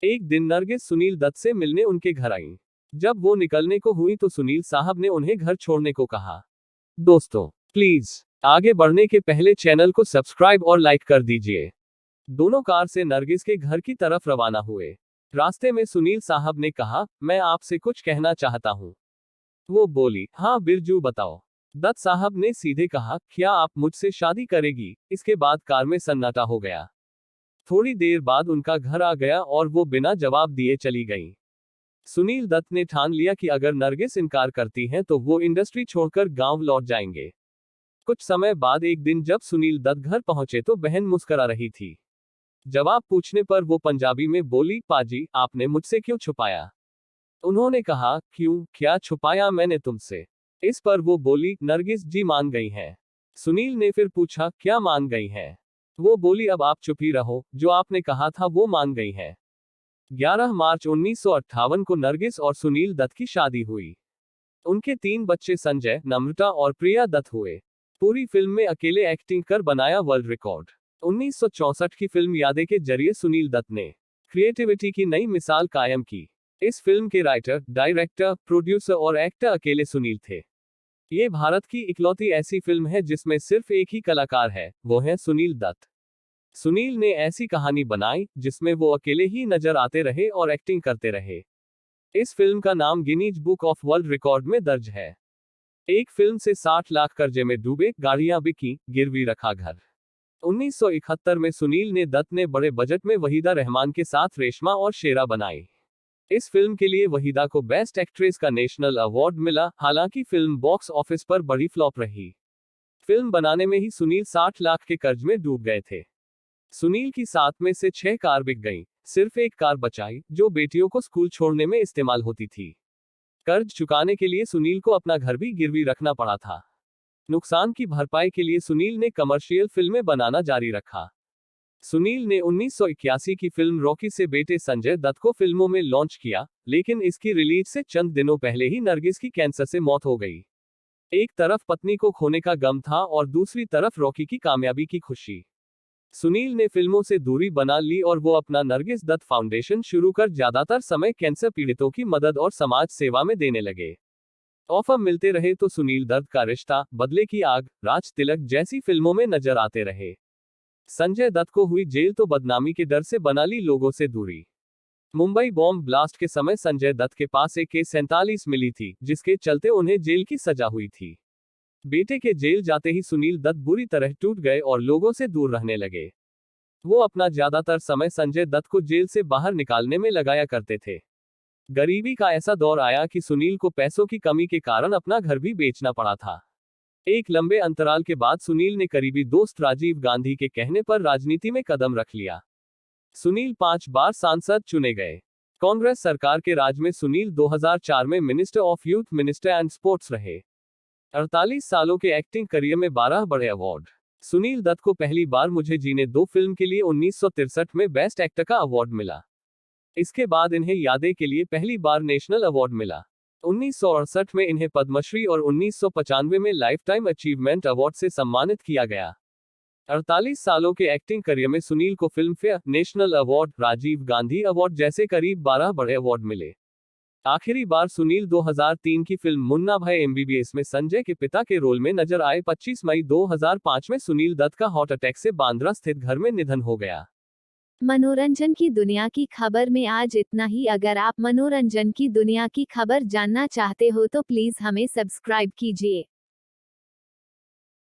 एक दिन नरगिस सुनील दत्त से मिलने उनके घर आईं। जब वो निकलने को हुई तो सुनील साहब ने उन्हें घर छोड़ने को कहा। दोस्तों, प्लीज आगे बढ़ने के पहले चैनल को सब्सक्राइब और लाइक कर दीजिए। दोनों कार से नरगिस के घर की तरफ रवाना हुए। रास्ते में सुनील साहब ने कहा, मैं आपसे कुछ कहना चाहता हूँ। वो बोली, हाँ बिरजू बताओ। दत्त साहब ने सीधे कहा, क्या आप मुझसे शादी करेगी? इसके बाद कार में सन्नाटा हो गया। थोड़ी देर बाद उनका घर आ गया और वो बिना जवाब दिए चली गईं। सुनील दत्त ने ठान लिया कि अगर नरगिस इनकार करती हैं तो वो इंडस्ट्री छोड़कर गांव लौट जाएंगे। कुछ समय बाद एक दिन जब सुनील दत्त घर पहुंचे तो बहन मुस्करा रही थी। जवाब पूछने पर वो पंजाबी में बोली, पाजी आपने मुझसे क्यों छुपाया? उन्होंने कहा, क्यों, क्या छुपाया मैंने तुमसे? इस पर वो बोली, नरगिस जी मान गई हैं। सुनील ने फिर पूछा, क्या मान गई हैं? वो बोली, अब आप चुप ही रहो, जो आपने कहा था वो मान गई हैं। 11 मार्च 1958 को नरगिस और सुनील दत्त की शादी हुई। उनके 3 बच्चे संजय, नम्रता और प्रिया दत्त हुए। पूरी फिल्म में अकेले एक्टिंग कर बनाया वर्ल्ड रिकॉर्ड। 1964 की फिल्म यादें के जरिए सुनील दत्त ने क्रिएटिविटी की नई मिसाल कायम की। इस फिल्म के राइटर, डायरेक्टर, प्रोड्यूसर और एक्टर अकेले सुनील थे। ये भारत की इकलौती ऐसी फिल्म है जिसमें सिर्फ एक ही कलाकार है, वो है सुनील दत्त। सुनील ने ऐसी कहानी बनाई जिसमें वो अकेले ही नजर आते रहे और एक्टिंग करते रहे। इस फिल्म का नाम Guinness book of world record में दर्ज है। एक फिल्म से 60 लाख कर्जे में डूबे, गाड़ियां बिकी, गिरवी रखा घर। 1971 में सुनील ने दत्त ने बड़े बजट में वहीदा रहमान के साथ रेशमा और शेरा बनाई। इस फिल्म के लिए वहीदा को बेस्ट एक्ट्रेस का नेशनल अवार्ड मिला, हालांकि फिल्म बॉक्स ऑफिस पर बड़ी फ्लॉप रही। फिल्म बनाने में ही सुनील 60 लाख के कर्ज में डूब गए थे। सुनील की 7 में से 6 कार बिक गईं, सिर्फ एक कार बचाई, जो बेटियों को स्कूल छोड़ने में इस्तेमाल होती थी। कर्ज चुकाने के लिए सुनील को अपना घर भी गिरवी रखना पड़ा था। नुकसान की भरपाई के लिए सुनील ने कमर्शियल फिल्में बनाना जारी रखा। सुनील ने 1981 की फिल्म रॉकी से बेटे संजय दत्त को फिल्मों में लॉन्च किया, लेकिन इसकी रिलीज से चंद दिनों पहले ही नरगिस की कैंसर से मौत हो गई। एक तरफ पत्नी को खोने का गम था और दूसरी तरफ रॉकी की कामयाबी की खुशी। सुनील ने फिल्मों से दूरी बना ली और वो अपना नरगिस दत्त फाउंडेशन शुरू कर ज्यादातर समय कैंसर पीड़ितों की मदद और समाज सेवा में देने लगे। ऑफर मिलते रहे तो सुनील दत्त का रिश्ता, बदले की आग, राज तिलक जैसी फिल्मों में नजर आते रहे। संजय दत्त को हुई जेल तो बदनामी के डर से बना ली लोगों से दूरी। मुंबई बॉम्ब ब्लास्ट के समय संजय दत्त के पास AK-47 मिली थी, जिसके चलते उन्हें जेल की सजा हुई थी। बेटे के जेल जाते ही सुनील दत्त बुरी तरह टूट गए और लोगों से दूर रहने लगे। वो अपना ज्यादातर समय संजय दत्त को जेल से बाहर निकालने में लगाया करते थे। गरीबी का ऐसा दौर आया कि सुनील को पैसों की कमी के कारण अपना घर भी बेचना पड़ा था। एक लंबे अंतराल के बाद सुनील ने करीबी दोस्त राजीव गांधी के कहने पर राजनीति में कदम रख लिया। सुनील 5 बार सांसद चुने गए। कांग्रेस सरकार के राज में सुनील 2004 में minister of youth, minister and sports रहे। 48 सालों के एक्टिंग करियर में 12 बड़े अवार्ड। सुनील दत्त को पहली बार मुझे जीने दो फिल्म के लिए 1963 में बेस्ट एक्टर का अवार्ड मिला। इसके बाद इन्हें यादें के लिए पहली बार नेशनल अवार्ड मिला। 1968 में इन्हें पद्मश्री और 1995 में लाइफ टाइम अचीवमेंट अवार्ड से सम्मानित किया गया। 48 सालों के एक्टिंग करियर में सुनील को Filmfare, national award, Rajiv Gandhi award जैसे करीब 12 बड़े अवार्ड मिले। आखिरी बार सुनील 2003 की फिल्म मुन्ना भाई MBBS में संजय के पिता के रोल में नजर आए। 25 मई 2005 में सुनील दत्त का हार्ट अटैक से बांद्रा स्थित घर में निधन हो गया। मनोरंजन की दुनिया की खबर में आज इतना ही। अगर आप मनोरंजन की दुनिया की खबर जानना चाहते हो तो प्लीज हमें सब्सक्राइब कीजिए।